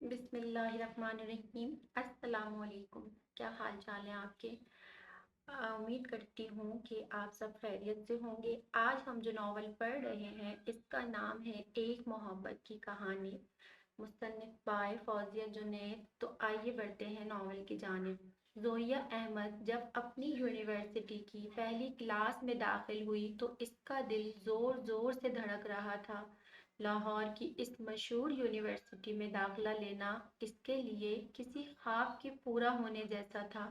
بسم اللہ الرحمن الرحیم۔ السلام علیکم۔ کیا حال چال ہے آپ کے؟ امید کرتی ہوں کہ آپ سب خیریت سے ہوں گے۔ آج ہم جو ناول پڑھ رہے ہیں اس کا نام ہے ایک محبت کی کہانی، مصنف بائے فوزیہ جنید۔ تو آئیے بڑھتے ہیں ناول کی جانب۔ زویا احمد جب اپنی یونیورسٹی کی پہلی کلاس میں داخل ہوئی تو اس کا دل زور زور سے دھڑک رہا تھا۔ لاہور کی اس مشہور یونیورسٹی میں داخلہ لینا اس کے لیے کسی خواب کے پورا ہونے جیسا تھا۔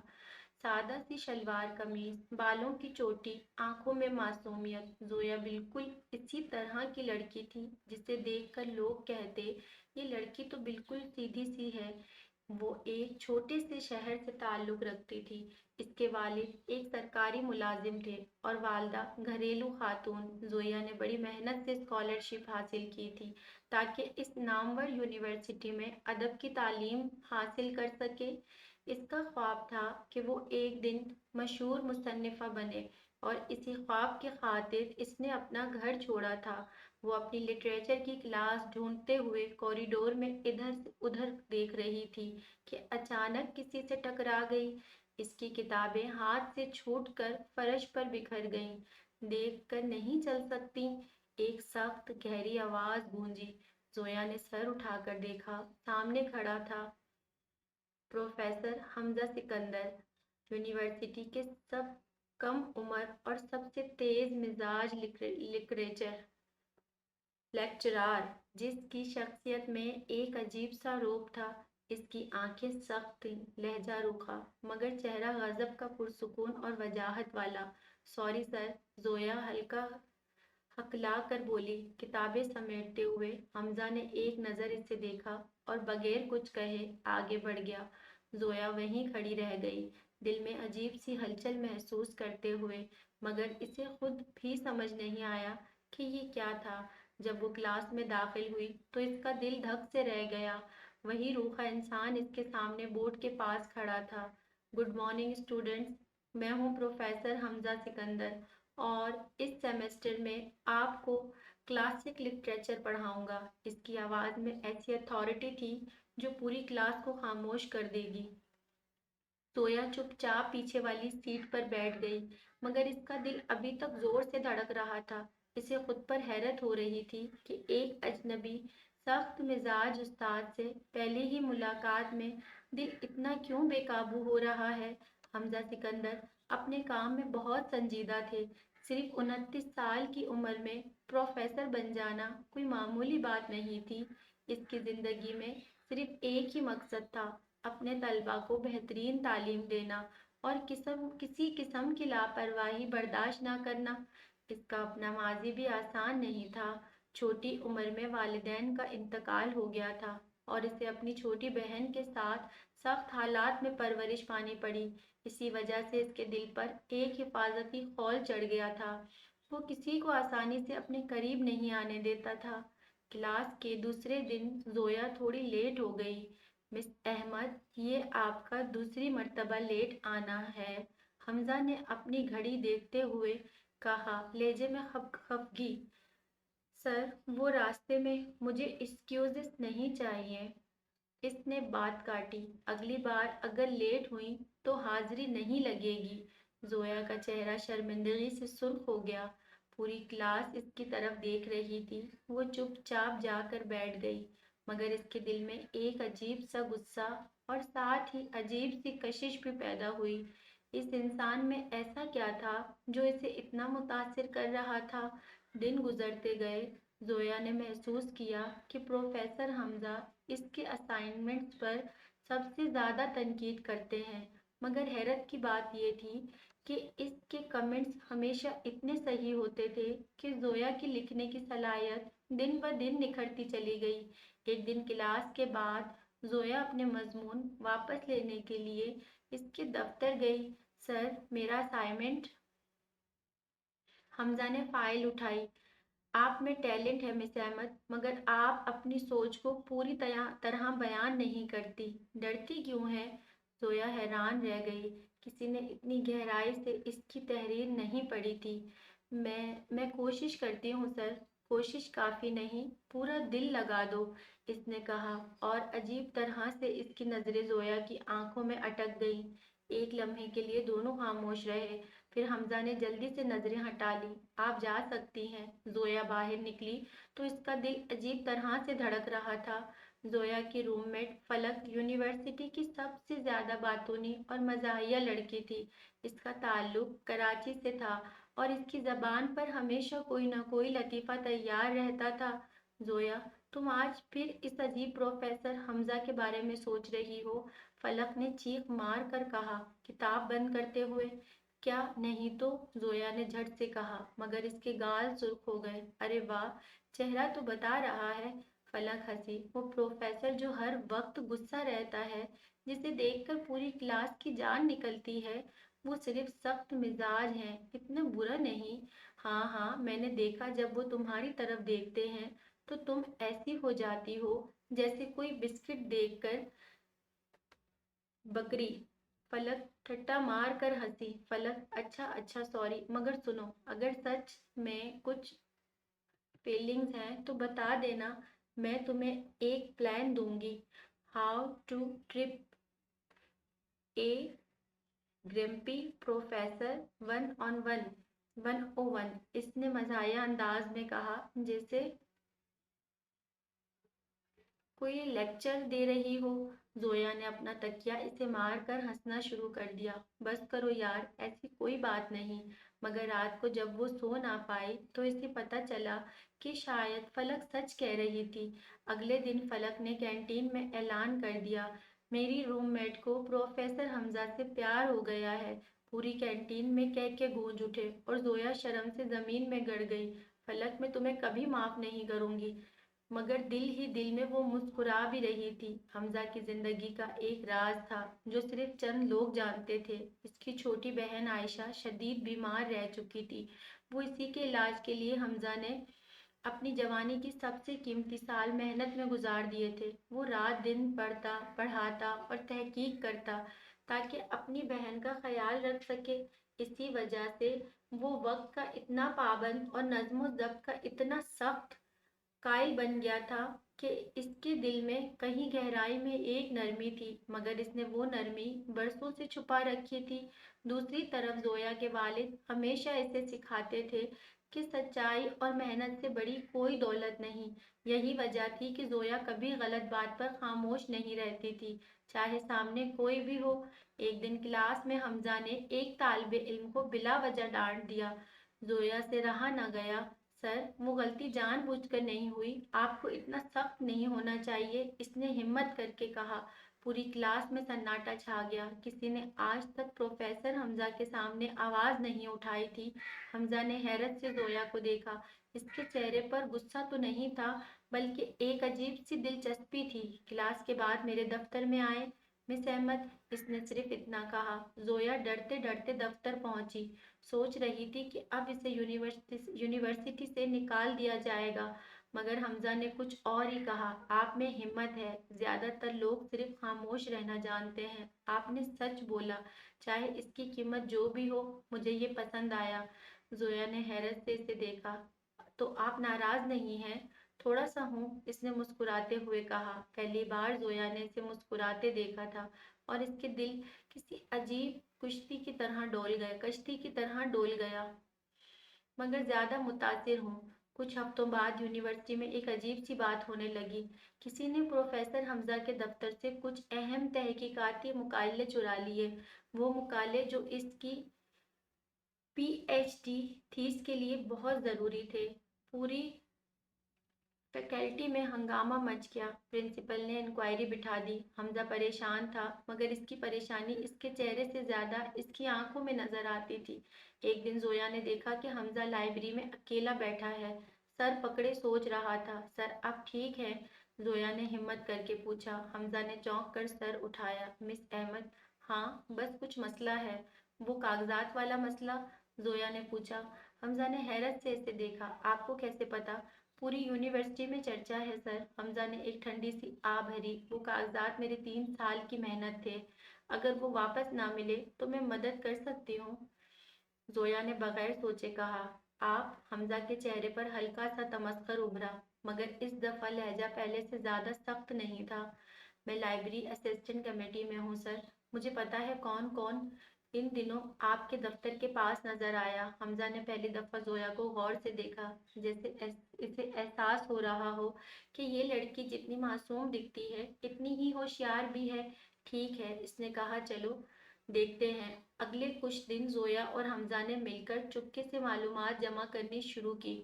سادہ سی شلوار قمیض، بالوں کی چوٹی، آنکھوں میں معصومیت، زویا بالکل اسی طرح کی لڑکی تھی جسے دیکھ کر لوگ کہتے یہ لڑکی تو بالکل سیدھی سی ہے۔ وہ ایک چھوٹے سے شہر سے تعلق رکھتی تھی۔ اس کے والد ایک سرکاری ملازم تھے اور والدہ گھریلو خاتون۔ زویا نے بڑی محنت سے اسکالرشپ حاصل کی تھی تاکہ اس نامور یونیورسٹی میں ادب کی تعلیم حاصل کر سکے۔ اس کا خواب تھا کہ وہ ایک دن مشہور مصنفہ بنے اور اسی خواب کی خاطر اس نے اپنا گھر چھوڑا تھا۔ وہ اپنی لٹریچر کی کلاس ڈھونڈتے ہوئے کوریڈور میں ادھر سے ادھر دیکھ رہی تھی کہ اچانک کسی سے ٹکرا گئی۔ اس کی کتابیں ہاتھ سے چھوٹ کر فرش پر بکھر گئیں۔ دیکھ کر نہیں چل سکتی؟ ایک سخت گہری آواز گونجی۔ زویا نے سر اٹھا کر دیکھا۔ سامنے کھڑا تھا پروفیسر حمزہ سکندر، یونیورسٹی کے سب کم عمر اور سب سے تیز مزاج لیکچرار، جس کی شخصیت میں ایک عجیب سا روپ تھا۔ اس کی آنکھیں سخت تھیں، لہجہ روکھا، مگر چہرہ غضب کا پرسکون اور وجاہت والا۔ سوری سر، زویا ہلکا ہکلا کر بولی۔ کتابیں سمیٹتے ہوئے حمزہ نے ایک نظر اسے دیکھا اور بغیر کچھ کہے آگے بڑھ گیا۔ زویا وہیں کھڑی رہ گئی، دل میں عجیب سی ہلچل محسوس کرتے ہوئے، مگر اسے خود بھی سمجھ نہیں آیا کہ یہ کیا تھا۔ جب وہ کلاس میں داخل ہوئی تو اس کا دل دھک سے رہ گیا۔ وہی روکھا انسان اس کے سامنے بورڈ کے پاس کھڑا تھا۔ گڈ مارننگ اسٹوڈنٹس، میں ہوں پروفیسر حمزہ سکندر اور اس سیمسٹر میں آپ کو کلاسک لٹریچر پڑھاؤں گا۔ اس کی آواز میں ایسی اتھارٹی تھی جو پوری کلاس کو خاموش کر دے گی۔ زویا چپ چاپ پیچھے والی سیٹ پر بیٹھ گئی، مگر اس کا دل ابھی تک زور سے دھڑک رہا تھا۔ اسے خود پر حیرت ہو رہی تھی کہ ایک اجنبی سخت مزاج استاد سے پہلے ہی ملاقات میں دل اتنا کیوں بے قابو ہو رہا ہے۔ حمزہ سکندر اپنے کام میں بہت سنجیدہ تھے۔ صرف 29 سال کی عمر میں پروفیسر بن جانا کوئی معمولی بات نہیں تھی۔ اس کی زندگی میں صرف ایک ہی مقصد تھا، اپنے طلباء کو بہترین تعلیم دینا اور کسی قسم کی لاپرواہی برداشت نہ کرنا۔ اس کا اپنا ماضی بھی آسان نہیں تھا۔ چھوٹی عمر میں والدین کا انتقال ہو گیا تھا اور اسے اپنی چھوٹی بہن کے ساتھ سخت حالات میں پرورش پانی پڑی۔ اسی وجہ سے اس کے دل پر ایک حفاظتی خول چڑھ گیا تھا۔ وہ کسی کو آسانی سے اپنے قریب نہیں آنے دیتا تھا۔ کلاس کے دوسرے دن زویا تھوڑی لیٹ ہو گئی۔ مس احمد، یہ آپ کا دوسری مرتبہ لیٹ آنا ہے، حمزہ نے اپنی گھڑی دیکھتے ہوئے کہا، لہجے میں خفگی۔ سر، وہ راستے میں مجھے ایکسکیوزز نہیں چاہیے۔ اس نے بات کاٹی، اگلی بار اگر لیٹ ہوئی تو حاضری نہیں لگے گی۔ زویا کا چہرہ شرمندگی سے سرخ ہو گیا۔ پوری کلاس اس کی طرف دیکھ رہی تھی۔ وہ چپ چاپ جا کر بیٹھ گئی، مگر اس کے دل میں ایک عجیب سا غصہ اور ساتھ ہی عجیب سی کشش بھی پیدا ہوئی۔ اس انسان میں ایسا کیا تھا جو اسے اتنا متاثر کر رہا تھا؟ دن گزرتے گئے۔ زویا نے محسوس کیا کہ پروفیسر حمزہ اس کے اسائنمنٹس پر سب سے زیادہ تنقید کرتے ہیں، مگر حیرت کی بات یہ تھی کہ اس کے کمنٹس ہمیشہ اتنے صحیح ہوتے تھے کہ زویا کی لکھنے کی صلاحیت دن بہ دن نکھرتی چلی گئی۔ ایک دن کلاس کے بعد زویا اپنے مضمون واپس لینے کے لیے اس کے دفتر گئی۔ سر، میرا اسائنمنٹ۔ حمزہ نے فائل اٹھائی۔ آپ میں ٹیلنٹ ہے مس احمد، مگر آپ اپنی سوچ کو پوری طرح بیان نہیں کرتی۔ ڈرتی کیوں ہیں؟ زویا حیران رہ گئی۔ کسی نے اتنی گہرائی سے اس کی تحریر نہیں پڑھی تھی۔ میں کوشش کرتی ہوں سر، कोशिश काफी नहीं, पूरा दिल लगा दो, इसने कहा, और अजीब तरह से इसकी नजरें जोया की आंखों में अटक गईं। एक लम्हे के लिए दोनों खामोश रहे, फिर हमजा ने जल्दी से नजरें हटा ली। आप जा सकती हैं। जोया बाहर निकली तो इसका दिल अजीब तरह से धड़क रहा था। जोया की रूममेट फलक यूनिवर्सिटी की सबसे ज्यादा बातूनी और मजाहिया लड़की थी। इसका ताल्लुक कराची से था और इसकी जबान पर हमेशा कोई ना कोई लतीफा तैयार रहता था। जोया, तुम आज फिर इस अजीब प्रोफेसर हमजा के बारे में सोच रही हो? फलक ने चीख मार कर कहा, किताब बंद करते हुए। क्या नहीं तो, जोया ने झट से कहा, मगर इसके गाल सुर्ख हो गए। अरे वाह, चेहरा तो बता रहा है। फलक हंसी। वो प्रोफेसर जो हर वक्त गुस्सा रहता है, जिसे देखकर पूरी क्लास की जान निकलती है, वो सिर्फ सख्त मिजाज हैं, इतना बुरा नहीं। हाँ हाँ, मैंने देखा, जब वो तुम्हारी तरफ देखते हैं तो तुम ऐसी हो जाती हो जैसे कोई बिस्किट देखकर बकरी। फलक ठट्ठा मार कर हंसी। फलक, अच्छा अच्छा, सॉरी, मगर सुनो, अगर सच में कुछ फीलिंग्स हैं तो बता देना, मैं तुम्हें एक प्लान दूंगी। How to trip a grumpy professor 101, इसने मजाया अंदाज में कहा, जैसे कोई लेक्चर दे रही हो। जोया ने अपना तकिया इसे मार कर हंसना शुरू कर दिया। बस करो यार, ऐसी कोई बात नहीं। मगर रात को जब वो सो ना पाई तो इसे पता चला कि शायद फलक सच कह रही थी। अगले दिन फलक ने कैंटीन में ऐलान कर दिया, मेरी रूममेट को प्रोफेसर हमजा से प्यार हो गया है। पूरी कैंटीन में कह के गूंज उठे और जोया शर्म से जमीन में गड़ गई। फलक, मैं तुम्हें कभी माफ नहीं करूंगी। मगर दिल ही दिल में वो मुस्कुरा भी रही थी। हमजा की जिंदगी का एक राज था जो सिर्फ चंद लोग जानते थे। इसकी छोटी बहन आयशा शदीद बीमार रह चुकी थी। वो इसी के इलाज के लिए हमजा ने अपनी जवानी की सबसे कीमती साल मेहनत में गुजार दिए थे। वो रात दिन पढ़ता, पढ़ाता और तहकीक करता ताकि अपनी बहन का ख्याल रख सके। इसी वजह से वो वक्त का इतना पाबंद और नज्म ज़ब्त का इतना सख्त कायल बन गया था कि इसके दिल में कहीं गहराई में एक नरमी थी, मगर इसने वो नरमी बरसों से छुपा रखी थी। दूसरी तरफ जोया के वालिद हमेशा इसे सिखाते थे कि सच्चाई और मेहनत से बड़ी कोई दौलत नहीं। यही वजह थी कि जोया कभी गलत बात पर खामोश नहीं रहती थी, चाहे सामने कोई भी हो। एक दिन क्लास में हमजा ने एक तालिबे इल्म को बिला वजह डांट दिया। जोया से रहा न गया। सर, वो गलती जानबूझकर नहीं हुई, आपको इतना सख्त नहीं होना चाहिए, इसने हिम्मत करके कहा। पूरी क्लास में सन्नाटा छा गया। किसी ने आज तक प्रोफेसर हमजा के सामने आवाज नहीं उठाई थी। हमजा ने हैरत से जोया को देखा। इसके चेहरे पर गुस्सा तो नहीं था, बल्कि एक अजीब सी दिलचस्पी थी। क्लास के बाद मेरे दफ्तर में आए मिस अहमद, इसने सिर्फ इतना कहा। जोया डरते डरते दफ्तर पहुंची। सोच रही थी कि अब इसे यूनिवर्सिटी से निकाल दिया जाएगा, मगर हमजा ने कुछ और ही कहा, आप में हिम्मत है, ज्यादातर लोग सिर्फ खामोश रहना जानते हैं, आपने सच बोला, चाहे इसकी कीमत जो भी हो, मुझे ये पसंद आया। जोया ने हैरत से इसे देखा। तो आप नाराज नहीं हैं? थोड़ा सा हूँ, इसने मुस्कुराते हुए कहा। पहली बार जोया ने इसे मुस्कुराते देखा था और इसके दिल किसी अजीब कश्ती की तरह डोल गया। मगर ज्यादा मुतासिर हूँ। कुछ हफ्तों बाद यूनिवर्सिटी में एक अजीब सी बात होने लगी। किसी ने प्रोफेसर हमजा के दफ्तर से कुछ अहम तहकीकाती मुकाले चुरा लिए। वो मुकाले जो इसकी पीएचडी थीस के लिए बहुत जरूरी थे। पूरी फैकल्टी में हंगामा मच गया। प्रिंसिपल ने इंक्वायरी बिठा दी। हमजा परेशान था, मगर इसकी परेशानी इसके चेहरे से ज्यादा इसकी आंखों में नजर आती थी। एक दिन जोया ने देखा कि हमजा लाइब्रेरी में अकेला बैठा है, सर पकड़े सोच रहा था। सर, आप ठीक हैं? जोया ने हिम्मत करके पूछा। हमजा ने चौंक कर सर उठाया। मिस अहमद, हाँ, बस कुछ मसला है। वो कागजात वाला मसला? जोया ने पूछा। हमजा ने हैरत से इसे देखा। आपको कैसे पता? पूरी यूनिवर्सिटी में चर्चा है सर। हमजा ने एक ठंडी सी आ भरी। वो कागजात मेरे 3 साल की मेहनत थे, अगर वो वापस ना मिले तो मैं मदद कर सकती हूँ। जोया ने बगैर सोचे कहा, आप? हमजा के चेहरे पर हल्का सा तमस्कर उभरा, मगर इस दफा लहजा पहले से ज्यादा सख्त नहीं था। मैं लाइब्रेरी असिस्टेंट कमेटी में हूँ सर। मुझे पता है कौन कौन इन दिनों आपके दफ्तर के पास नजर आया। हमजा ने पहली दफा जोया को गौर से देखा, जैसे इसे एहसास हो रहा हो कि ये लड़की जितनी मासूम दिखती है इतनी ही होशियार भी है। ठीक है, इसने कहा, चलो देखते हैं। अगले कुछ दिन जोया और हमजा ने मिलकर चुपके से मालूमात जमा करनी शुरू की।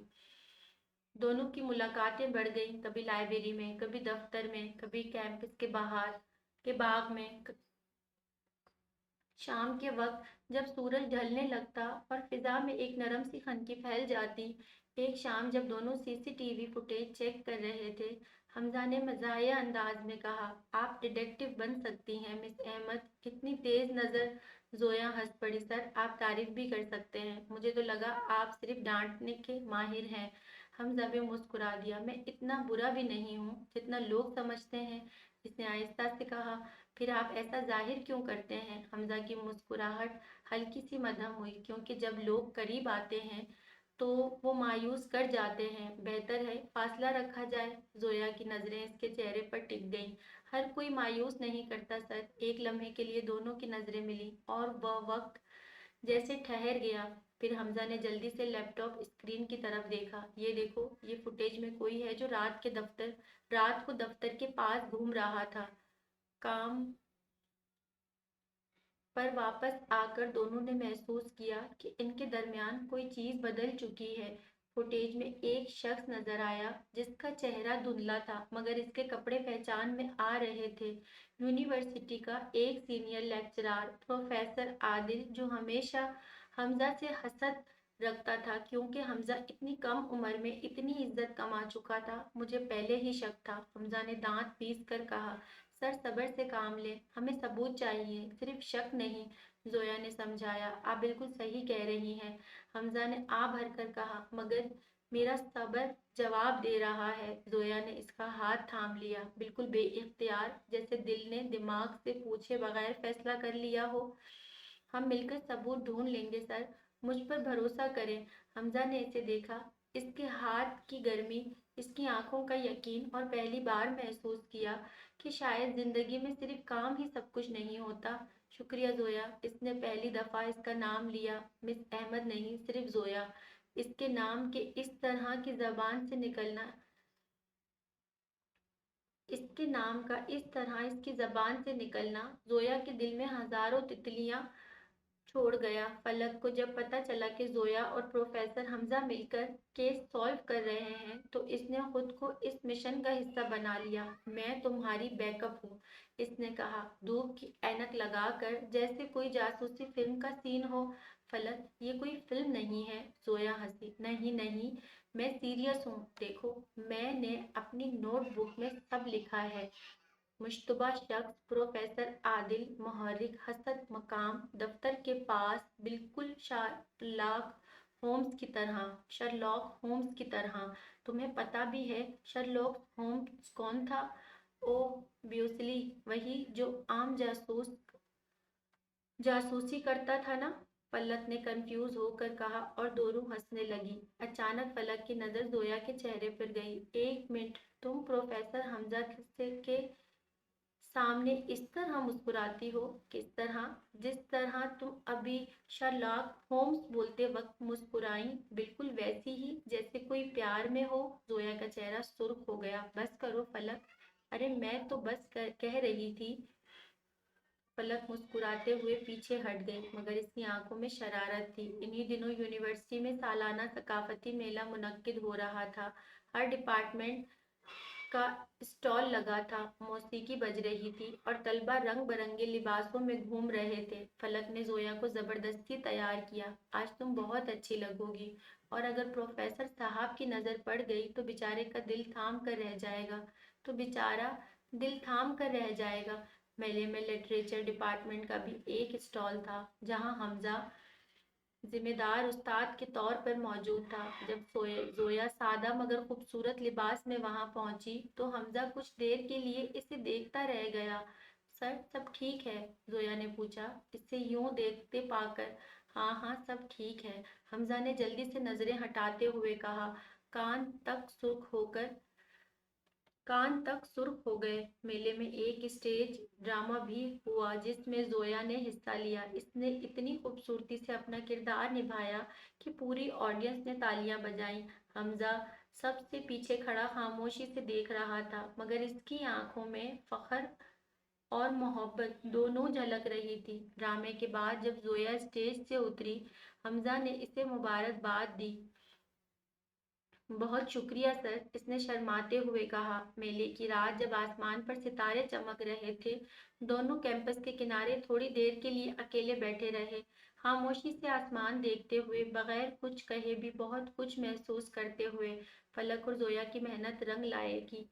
दोनों की मुलाकातें बढ़ गईं, कभी लाइब्रेरी में, कभी दफ्तर में, कभी कैंपस के बाहर के बाग में। शाम के वक्त जब सूरज ढलने लगता और फिजा में एक नरम सी खनकी फैल जाती। एक शाम जब दोनों सीसीटीवी फुटेज चेक कर रहे थे, हमजा ने मज़ाहिया अंदाज में कहा, आप डिटेक्टिव बन सकती हैं मिस अहमद। कितनी तेज नज़र। जोया हंस पड़ी, सर आप तारीफ भी कर सकते हैं। मुझे तो लगा आप सिर्फ डांटने के माहिर हैं। हमजा भी मुस्कुरा दिया, मैं इतना बुरा भी नहीं हूँ जितना लोग समझते हैं। इसने आहिस्ता से कहा, फिर आप ऐसा जाहिर क्यों करते हैं? हमजा की मुस्कुराहट हल्की सी मध्यम हुई, क्योंकि जब लोग करीब आते हैं तो वो मायूस कर जाते हैं। बेहतर है फासला रखा जाए। जोया की नजरें इसके चेहरे पर टिक गईं। हर कोई मायूस नहीं करता सर। एक लम्हे के लिए दोनों की नजरें मिली और वह वक्त जैसे ठहर गया। फिर हमजा ने जल्दी से लैपटॉप स्क्रीन की तरफ देखा। ये देखो, ये फुटेज में कोई है जो रात को दफ्तर के पास घूम रहा था। काम पर वापस आकर दोनों ने महसूस किया कि इनके दरमियान कोई चीज बदल चुकी है। फुटेज में एक शख्स नजर आया जिसका चेहरा धुंधला था, मगर इसके कपड़े पहचान में आ रहे थे। यूनिवर्सिटी का एक सीनियर लेक्चरर, प्रोफेसर आदिल, जो हमेशा हमजा से हसद रखता था क्योंकि हमजा इतनी कम उम्र में इतनी इज्जत कमा चुका था। मुझे पहले ही शक था। हमजा ने दांत पीस कर कहा, सर सब्र से काम ले, हमें सबूत चाहिए, सिर्फ शक नहीं। जोया ने समझाया, आप बिल्कुल सही कह रही हैं। हमजा ने आ भर कर कहा, मगर मेरा सब्र जवाब दे रहा है। जोया ने इसका हाथ थाम लिया, बिल्कुल बेइख्तियार, जैसे दिल ने दिमाग से पूछे बगैर फैसला कर लिया हो। हम मिलकर सबूत ढूंढ लेंगे सर, मुझ पर भरोसा करें। हमजा ने इसे देखा, इसके हाथ की गर्मी, इसकी आंखों का यकीन, और पहली बार महसूस किया कि शायद जिंदगी में सिर्फ काम ही सब कुछ नहीं होता। शुक्रिया जोया। इसने पहली दफा इसका नाम लिया, मिस अहमद नहीं, सिर्फ जोया। इसके नाम के इस तरह की जबान से निकलना, इसके नाम का इस तरह इसकी जबान से निकलना जोया के दिल में हजारों तितलियां छोड़ गया। फलक को जब पता चला कि जोया और प्रोफेसर हमजा मिलकर केस सॉल्व कर रहे हैं, तो इसने खुद को इस मिशन का हिस्सा बना लिया। मैं तुम्हारी बैकअप हूँ, इसने कहा, धूप की ऐनक लगाकर, जैसे कोई जासूसी फिल्म का सीन हो। फलक, ये कोई फिल्म नहीं है। जोया हंसी, नहीं नहीं, मैं सीरियस हूँ। देखो, मैंने अपनी नोटबुक में सब लिखा है। मुश्तबा शख्स, प्रोफेसर आदिल, मुहर्रिक हसद मकाम, दफ्तर के पास, बिल्कुल शर्लॉक होम्स की तरह। तुम्हें पता भी है शर्लॉक होम्स कौन था? ओ ब्यूसली, वही जो आम जासूसी करता था ना? पलक ने कंफ्यूज होकर कहा, और दोनों हंसने लगी। अचानक पलक की नजर जोया के चेहरे पर गई। एक मिनट, तुम प्रोफेसर हमजा के सामने इस तरह मुस्कुराती हो? किस तरह? जिस तरह तुम अभी शर्लॉक होम्स बोलते वक्त मुस्कुराई, बिल्कुल वैसी ही, जैसे कोई प्यार में हो। जोया का चेहरा सुर्ख हो गया। बस करो फलक। अरे मैं तो बस कह रही थी। पलक मुस्कुराते हुए पीछे हट गई, मगर इसकी आंखों में शरारत थी। इन्हीं दिनों यूनिवर्सिटी में सालाना सकाफती मेला मुनक्किद हो रहा था। हर डिपार्टमेंट का स्टॉल लगा था, मौसीकी बज रही थी और तलबा रंग बिरंगे लिबासों में घूम रहे थे। फलक ने जोया को जबरदस्ती तैयार किया, आज तुम बहुत अच्छी लगोगी, और अगर प्रोफेसर साहब की नजर पड़ गई तो बेचारे का दिल थाम कर रह जाएगा। तो बेचारा दिल थाम कर रह जाएगा। मेले में लिटरेचर डिपार्टमेंट का भी एक स्टॉल था, जहां हमजा जिम्मेदार उस्ताद के तौर पर मौजूद था। जब जोया सादा मगर खूबसूरत लिबास में वहां पहुंची, तो हमजा कुछ देर के लिए इसे देखता रह गया। सर सब ठीक है? जोया ने पूछा। इसे यूं देखते पाकर हाँ हाँ सब ठीक है, हमजा ने जल्दी से नजरें हटाते हुए कहा। कान तक सुर्ख होकर कान तक सुर्ख हो गए। मेले में एक स्टेज ड्रामा भी हुआ जिसमें जोया ने हिस्सा लिया। इसने इतनी खूबसूरती से अपना किरदार निभाया कि पूरी ऑडियंस ने तालियां बजाईं। हमजा सबसे पीछे खड़ा खामोशी से देख रहा था, मगर इसकी आंखों में फख्र और मोहब्बत दोनों झलक रही थी। ड्रामे के बाद जब जोया स्टेज से उतरी, हमजा ने इसे मुबारकबाद दी। बहुत शुक्रिया सर, इसने शर्माते हुए कहा। मेले की रात जब आसमान पर सितारे चमक रहे थे, दोनों कैंपस के किनारे थोड़ी देर के लिए अकेले बैठे रहे, खामोशी से आसमान देखते हुए, बगैर कुछ कहे भी बहुत कुछ महसूस करते हुए। फलक और जोया की मेहनत रंग लाएगी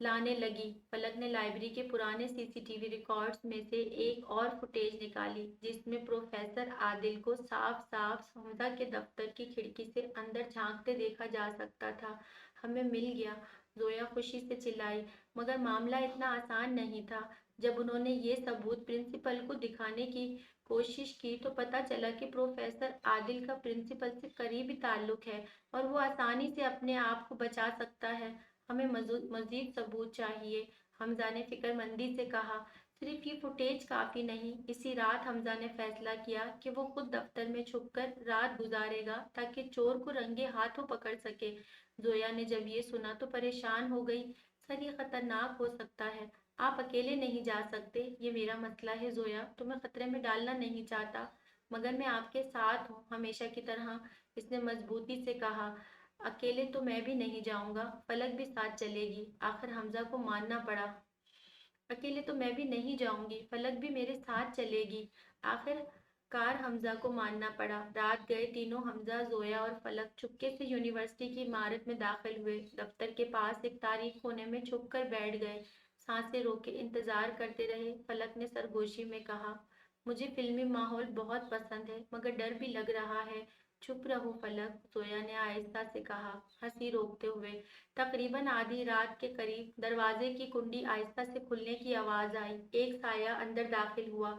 लाने लगी। फलक ने लाइब्रेरी के पुराने सीसीटीवी रिकॉर्ड्स में से एक और फुटेज निकाली जिसमें प्रोफेसर आदिल को साफ साफ हमजा के दफ्तर की खिड़की से अंदर झांकते देखा जा सकता था। हमें मिल गया, जोया खुशी से चिल्लाई। मगर मामला इतना आसान नहीं था। जब उन्होंने ये सबूत प्रिंसिपल को दिखाने की कोशिश की तो पता चला कि प्रोफेसर आदिल का प्रिंसिपल से करीबी ताल्लुक है और वो आसानी से अपने आप को बचा सकता है। हमें मजीद सबूत चाहिए, हमजा ने फिक्रमंदी से कहा। सिर्फ ये फुटेज काफी नहीं। इसी रात हमजा ने फैसला किया कि वो खुद दफ्तर में छुपकर रात गुजारेगा ताकि चोर को रंगे हाथों पकड़ सके। जोया ने जब ये सुना तो परेशान हो गई। सर, ये खतरनाक हो सकता है, आप अकेले नहीं जा सकते। ये मेरा मसला है जोया, तुम्हें खतरे में डालना नहीं चाहता, मगर मैं आपके साथ हूँ हमेशा की तरह, इसने मजबूती से कहा। अकेले तो मैं भी नहीं जाऊंगा, फलक भी साथ चलेगी, आखिर हमजा को मानना पड़ा। अकेले तो मैं भी नहीं जाऊंगी, फलक भी मेरे साथ चलेगी, आखिरकार हमजा को मानना पड़ा। रात गए तीनों, हमजा, जोया और फलक चुपके से यूनिवर्सिटी की इमारत में दाखिल हुए। दफ्तर के पास एक तारीख कोने में छुप कर बैठ गए, सांसें रोके इंतजार करते रहे। फलक ने सरगोशी में कहा, मुझे फिल्मी माहौल बहुत पसंद है, मगर डर भी लग रहा है। चुप रहो फलक, जोया ने आहिस्ता से कहा, हंसी रोकते हुए। तकरीबन आधी रात के करीब दरवाजे की कुंडी आहिस्ता से खुलने की आवाज आई। एक साया अंदर दाखिल हुआ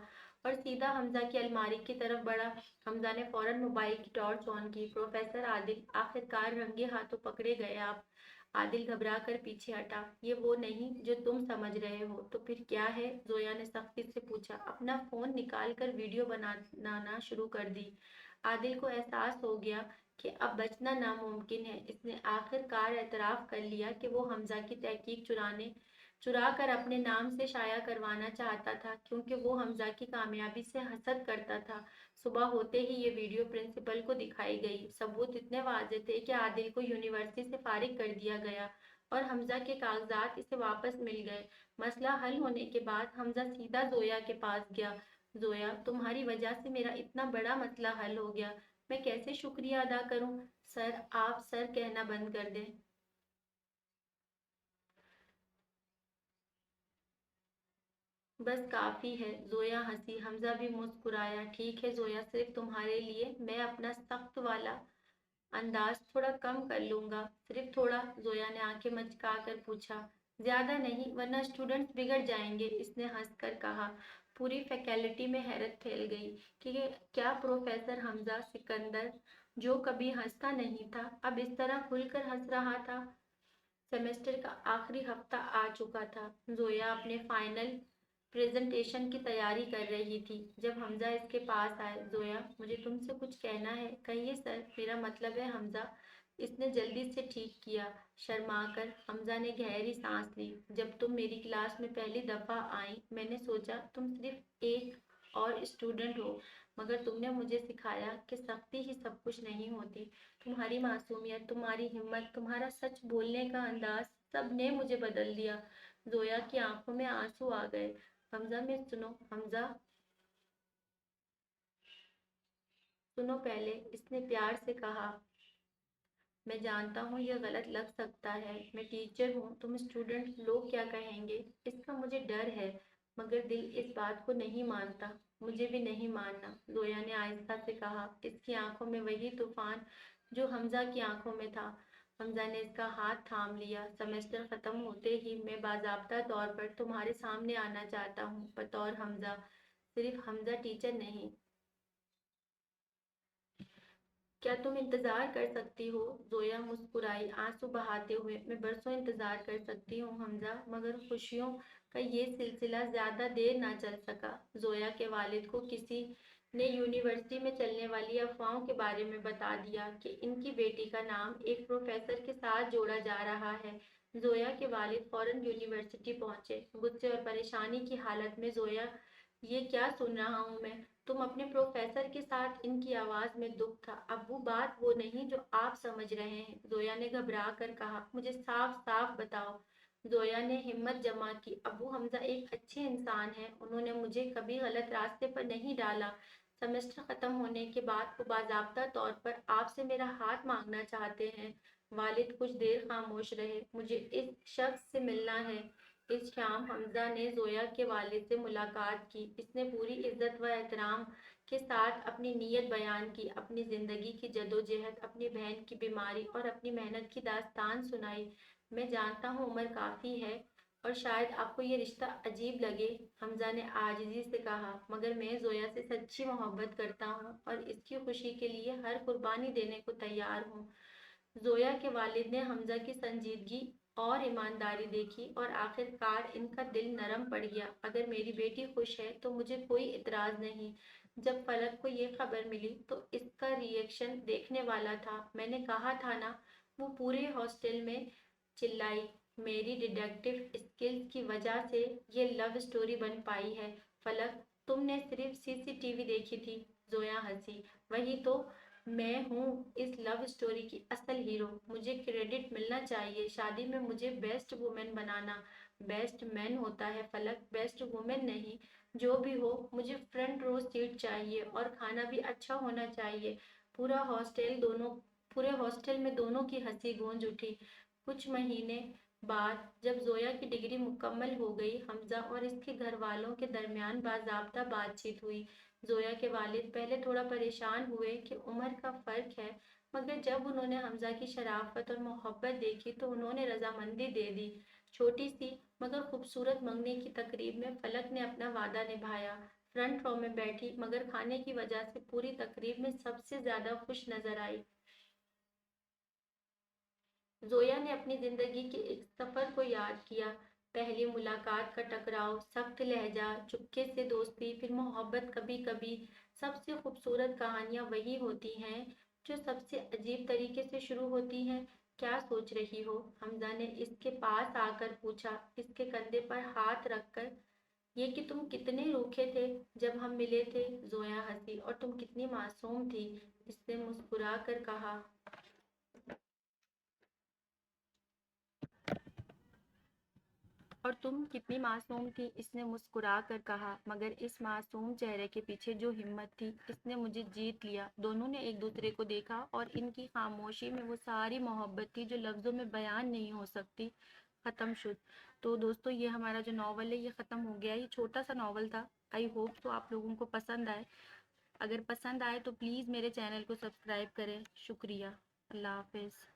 और सीधा हमजा की अलमारी की तरफ बढ़ा। हमजा ने फौरन मोबाइल की टॉर्च ऑन की। प्रोफेसर आदिल, आखिरकार रंगे हाथों पकड़े गए आप। आदिल घबरा कर पीछे हटा। ये वो नहीं जो तुम समझ रहे हो। तो फिर क्या है? जोया ने सख्ती से पूछा। अपना फोन निकाल कर वीडियो बनाना शुरू कर दी। आदिल को एहसास हो गया कि अब बचना नामुमकिन है। इसने आखिरकार एतराफ कर लिया कि वो हमजा की तहकीक चुरा कर अपने नाम से शाया करवाना चाहता था, क्योंकि वो हमजा की कामयाबी से हसद करता था। सुबह होते ही ये वीडियो प्रिंसिपल को दिखाई गई। सबूत इतने वाज़ेह थे कि आदिल को यूनिवर्सिटी से फारिग कर दिया गया और हमजा के कागजात इसे वापस मिल गए। मसला हल होने के बाद हमजा सीधा जोया के पास गया। जोया, तुम्हारी वजह से मेरा इतना बड़ा मसला हल हो गया, मैं कैसे शुक्रिया अदा करूं? सर, आप सर कहना बंद कर दें। बस काफी है, जोया हंसी। हमजा भी मुस्कुराया। ठीक है जोया, सिर्फ तुम्हारे लिए मैं अपना सख्त वाला अंदाज थोड़ा कम कर लूंगा। सिर्फ थोड़ा? जोया ने आंखें मचका कर पूछा। ज्यादा नहीं, वरना स्टूडेंट्स बिगड़ जाएंगे, इसने हंसकर कहा। पूरी फैकल्टी में हैरत फैल गई कि क्या प्रोफेसर हमजा सिकंदर, जो कभी हंसता नहीं था, अब इस तरह खुलकर हंस रहा था। सेमेस्टर का आखिरी हफ्ता आ चुका था। जोया अपने फाइनल प्रेजेंटेशन की तैयारी कर रही थी जब हमजा इसके पास आए। जोया, मुझे तुमसे कुछ कहना है। कहिए सर, मेरा मतलब है हमजा, इसने जल्दी से ठीक किया। शर्मा कर हमजा ने गहरी सांस ली। जब तुम मेरी क्लास में पहली दफा आई, मैंने सोचा तुम सिर्फ एक और स्टूडेंट हो, मगर तुमने मुझे सिखाया कि सख्ती ही सब कुछ नहीं होती। तुम्हारी मासूमियत, तुम्हारी हिम्मत, तुम्हारा सच बोलने का अंदाज, सब ने मुझे बदल दिया। जोया की आंखों में आंसू आ गए। हमजा में सुनो, हमजा सुनो पहले, इसने प्यार से कहा। मैं जानता हूँ यह गलत लग सकता है, मैं टीचर हूँ, तुम स्टूडेंट, लोग क्या कहेंगे, इसका मुझे डर है, मगर दिल इस बात को नहीं मानता। मुझे भी नहीं मानना, जोया ने आहिस्ता से कहा। इसकी आंखों में वही तूफान जो हमजा की आंखों में था। हमजा ने इसका हाथ थाम लिया। सेमेस्टर खत्म होते ही मैं बाज़ाब्ता तौर पर तुम्हारे सामने आना चाहता हूँ, बतौर हमजा। सिर्फ हमजा टीचर नहीं, क्या तुम इंतजार कर सकती हो? जोया मुस्कुराई आंसू बहाते हुए। मैं बरसों इंतजार कर सकती हूँ हमजा, मगर खुशियों का ये सिलसिला ज्यादा देर ना चल सका। जोया के वालिद को किसी ने यूनिवर्सिटी में चलने वाली अफवाहों के बारे में बता दिया कि इनकी बेटी का नाम एक प्रोफेसर के साथ जोड़ा जा रहा है। जोया के वालिद फौरन यूनिवर्सिटी पहुंचे। गुस्से और परेशानी की हालत में। जोया, ये क्या सुन रहा हूँ मैं? तुम अपने प्रोफेसर के साथ? इनकी आवाज में दुख था। अब्बू, बात वो नहीं जो आप समझ रहे हैं, जोया ने घबरा कर कहा। मुझे साफ साफ बताओ। जोया ने हिम्मत जमा की। अब्बू, हमजा एक अच्छे इंसान हैं। उन्होंने मुझे कभी गलत रास्ते पर नहीं डाला। सेमेस्टर खत्म होने के बाद वो बाज़ाब्ता तौर पर आपसे मेरा हाथ मांगना चाहते हैं। वालिद कुछ देर खामोश रहे। मुझे इस शख्स से मिलना है। इस शाम हमजा ने जोया के वालिद से मुलाकात की। इसने पूरी इज्जत व एहतराम के साथ अपनी नीयत बयान की, अपनी जिंदगी की जदोजहद, अपनी बहन की बीमारी और अपनी मेहनत की दास्तान सुनाई। मैं जानता हूँ उम्र काफ़ी है और शायद आपको ये रिश्ता अजीब लगे, हमजा ने आजिजी से कहा, मगर मैं जोया से सच्ची मोहब्बत करता हूँ और इसकी खुशी के लिए हर कुर्बानी देने को तैयार हूँ। जोया के वालिद ने हमजा की संजीदगी और ईमानदारी देखी और आखिरकार इनका दिल नरम पड़ गया। अगर मेरी बेटी खुश है तो मुझे कोई इतराज नहीं। जब फलक को ये खबर मिली तो इसका रिएक्शन देखने वाला था। मैंने कहा था ना, वो पूरे हॉस्टल में चिल्लाई। मेरी डिडक्टिव स्किल्स की वजह से ये लव स्टोरी बन पाई है। फलक, तुमने सिर्फ सीसीटीवी देखी थी। जोया हंसी। वही तो, मैं हूँ इस लव स्टोरी की असल हीरो। मुझे क्रेडिट मिलना चाहिए। शादी में मुझे बेस्ट वुमेन बनाना। बेस्ट मैन होता है फलक, बेस्ट वुमेन नहीं। जो भी हो, मुझे फ्रंट रो सीट चाहिए और खाना भी अच्छा होना चाहिए। पूरा हॉस्टल दोनों पूरे हॉस्टल में दोनों की हंसी गूंज उठी। कुछ महीने बाद जब जोया की डिग्री मुकम्मल हो गई, हमजा और इसके घर वालों के दरमियान बाज़ाब्ता बातचीत हुई। जोया के वालिद पहले थोड़ा परेशान हुए कि उम्र का फ़र्क है, मगर जब उन्होंने हमजा की शराफत और मोहब्बत देखी तो उन्होंने रजामंदी दे दी। छोटी सी मगर खूबसूरत मंगनी की तकरीब में फलक ने अपना वादा निभाया। फ्रंट रो में बैठी, मगर खाने की वजह से पूरी तकरीब में सबसे ज्यादा खुश नजर आई। जोया ने अपनी जिंदगी के एक सफर को याद किया। पहली मुलाकात का टकराव, सख्त लहजा, चुपके से दोस्ती, फिर मोहब्बत। कभी कभी सबसे खूबसूरत कहानियां वही होती हैं जो सबसे अजीब तरीके से शुरू होती हैं। क्या सोच रही हो? हमजा ने इसके पास आकर पूछा, इसके कंधे पर हाथ रखकर। ये कि तुम कितने रूखे थे जब हम मिले थे। जोया हंसी। और तुम कितनी मासूम थी, इसने मुस्कुरा कर कहा। और तुम कितनी मासूम थी, इसने मुस्कुरा कर कहा। मगर इस मासूम चेहरे के पीछे जो हिम्मत थी, इसने मुझे जीत लिया। दोनों ने एक दूसरे को देखा और इनकी खामोशी में वो सारी मोहब्बत थी जो लफ्ज़ों में बयान नहीं हो सकती, ख़त्म शुद। तो दोस्तों, ये हमारा जो नावल है ये ख़त्म हो गया। ये छोटा सा नावल था। आई होप तो आप लोगों को पसंद आए। अगर पसंद आए तो प्लीज़ मेरे चैनल को सब्सक्राइब करें। शुक्रिया। अल्लाह हाफिज़।